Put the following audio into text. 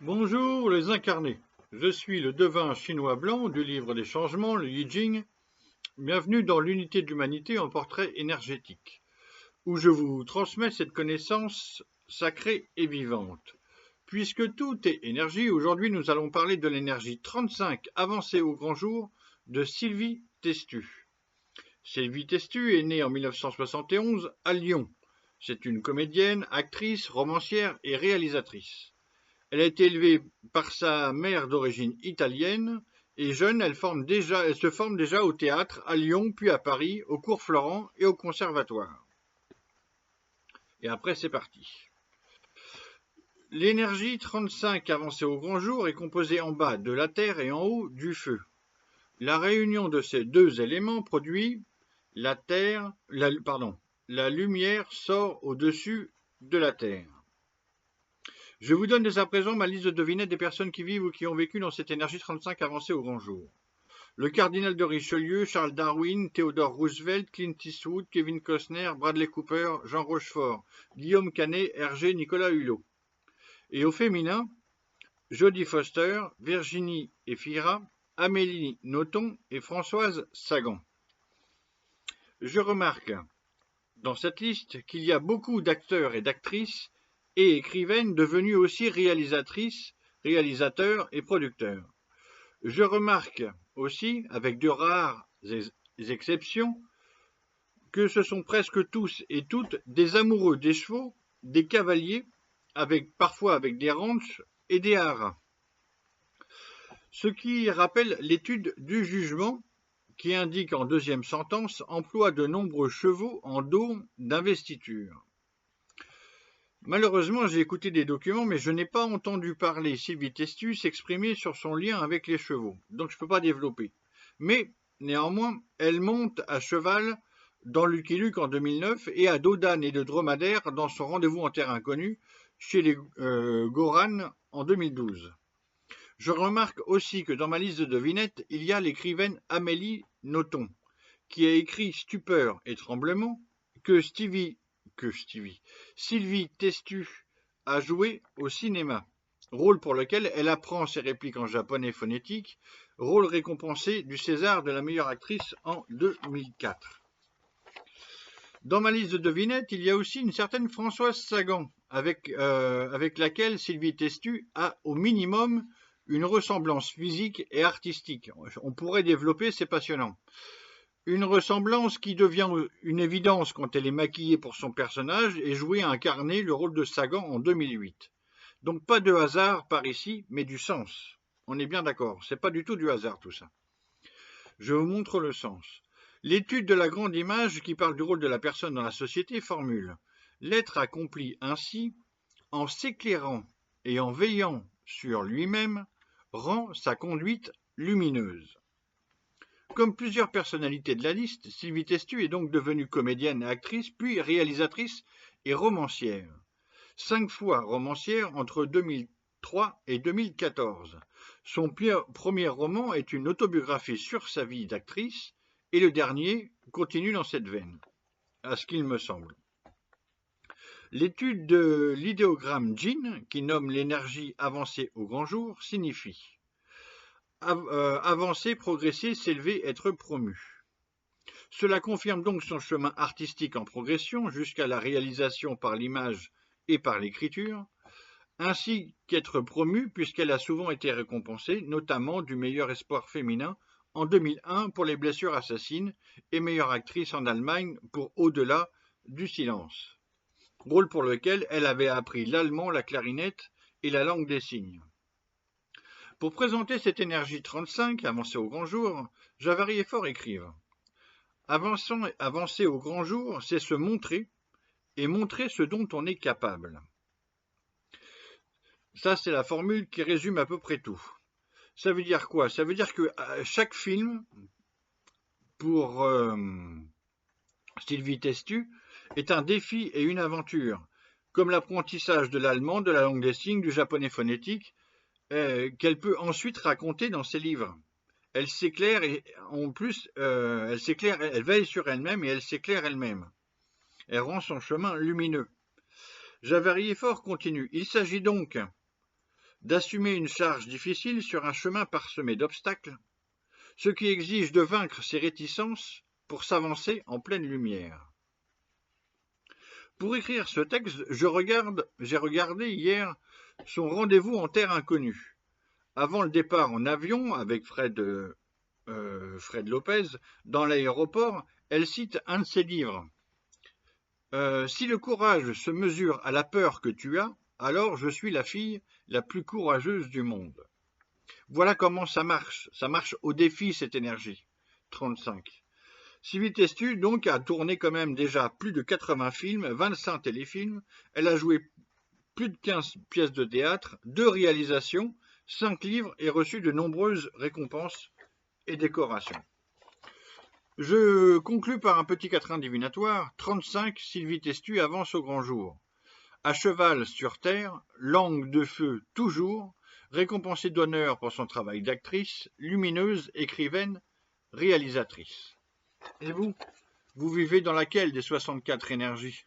Bonjour les incarnés, je suis le devin chinois blanc du livre des changements, le Yi Jing. Bienvenue dans l'unité de l'humanité en portrait énergétique, où je vous transmets cette connaissance sacrée et vivante. Puisque tout est énergie, aujourd'hui nous allons parler de l'énergie 35 avancée au grand jour de Sylvie Testu. Sylvie Testu est née en 1971 à Lyon. C'est une comédienne, actrice, romancière et réalisatrice. Elle a été élevée par sa mère d'origine italienne et jeune, elle se forme déjà au théâtre à Lyon, puis à Paris, au cours Florent et au conservatoire. Et après, c'est parti. L'énergie 35 avancée au grand jour est composée en bas de la terre et en haut du feu. La réunion de ces deux éléments produit la lumière sort au-dessus de la terre. Je vous donne dès à présent ma liste de devinettes des personnes qui vivent ou qui ont vécu dans cette énergie 35 avancée au grand jour. Le cardinal de Richelieu, Charles Darwin, Theodore Roosevelt, Clint Eastwood, Kevin Costner, Bradley Cooper, Jean Rochefort, Guillaume Canet, Hergé, Nicolas Hulot. Et au féminin, Jodie Foster, Virginie Efira, Amélie Nothomb et Françoise Sagan. Je remarque dans cette liste qu'il y a beaucoup d'acteurs et d'actrices et écrivaines devenues aussi réalisatrices, réalisateurs et producteurs. Je remarque aussi, avec de rares exceptions, que ce sont presque tous et toutes des amoureux des chevaux, des cavaliers, parfois avec des ranchs et des haras. Ce qui rappelle l'étude du jugement qui indique en deuxième sentence emploi de nombreux chevaux en dos d'investiture. Malheureusement, j'ai écouté des documents, mais je n'ai pas entendu parler Sylvie Testu s'exprimer sur son lien avec les chevaux, donc je ne peux pas développer. Mais, néanmoins, elle monte à cheval dans Lucky Luke en 2009 et à dos d'âne et de dromadaire dans son rendez-vous en terre inconnue chez les Goran en 2012. Je remarque aussi que dans ma liste de devinettes, il y a l'écrivaine Amélie Nothomb, qui a écrit Stupeur et Tremblement, que Sylvie Testu a joué au cinéma, rôle pour lequel elle apprend ses répliques en japonais phonétique, rôle récompensé du César de la meilleure actrice en 2004. Dans ma liste de devinettes, il y a aussi une certaine Françoise Sagan, avec laquelle Sylvie Testu a au minimum une ressemblance physique et artistique. On pourrait développer, c'est passionnant. Une ressemblance qui devient une évidence quand elle est maquillée pour son personnage et jouée à incarner le rôle de Sagan en 2008. Donc pas de hasard par ici, mais du sens. On est bien d'accord, c'est pas du tout du hasard tout ça. Je vous montre le sens. L'étude de la grande image qui parle du rôle de la personne dans la société formule l'être accompli ainsi, en s'éclairant et en veillant sur lui-même, rend sa conduite lumineuse. Comme plusieurs personnalités de la liste, Sylvie Testu est donc devenue comédienne et actrice, puis réalisatrice et romancière. 5 fois romancière entre 2003 et 2014. Son premier roman est une autobiographie sur sa vie d'actrice, et le dernier continue dans cette veine, à ce qu'il me semble. L'étude de l'idéogramme Jin, qui nomme l'énergie avancée au grand jour, signifie avancer, progresser, s'élever, être promu. Cela confirme donc son chemin artistique en progression jusqu'à la réalisation par l'image et par l'écriture, ainsi qu'être promue puisqu'elle a souvent été récompensée, notamment du meilleur espoir féminin en 2001 pour Les blessures assassines et meilleure actrice en Allemagne pour Au-delà du silence, rôle pour lequel elle avait appris l'allemand, la clarinette et la langue des signes. Pour présenter cette énergie 35, avancée au grand jour, Javary et Faure écrivent « Avancer au grand jour, c'est se montrer, et montrer ce dont on est capable. » Ça, c'est la formule qui résume à peu près tout. Ça veut dire quoi? Ça veut dire que chaque film, pour Sylvie Testu, est un défi et une aventure, comme l'apprentissage de l'allemand, de la langue des signes, du japonais phonétique, qu'elle peut ensuite raconter dans ses livres. Elle s'éclaire et en plus, elle veille sur elle-même et elle s'éclaire elle-même. Elle rend son chemin lumineux. Javary et Faure continue. Il s'agit donc d'assumer une charge difficile sur un chemin parsemé d'obstacles, ce qui exige de vaincre ses réticences pour s'avancer en pleine lumière. Pour écrire ce texte, j'ai regardé hier son rendez-vous en terre inconnue. Avant le départ en avion avec Fred Lopez dans l'aéroport, elle cite un de ses livres. Si le courage se mesure à la peur que tu as, alors je suis la fille la plus courageuse du monde. Voilà comment ça marche. Ça marche au défi, cette énergie. 35. Sylvie Testu, donc, a tourné quand même déjà plus de 80 films, 25 téléfilms. Elle a joué plus de 15 pièces de théâtre, 2 réalisations, 5 livres et reçu de nombreuses récompenses et décorations. Je conclus par un petit quatrain divinatoire. 35, Sylvie Testu avance au grand jour. À cheval sur terre, langue de feu toujours, récompensée d'honneur pour son travail d'actrice, lumineuse, écrivaine, réalisatrice. Et vous vivez dans laquelle des 64 énergies ?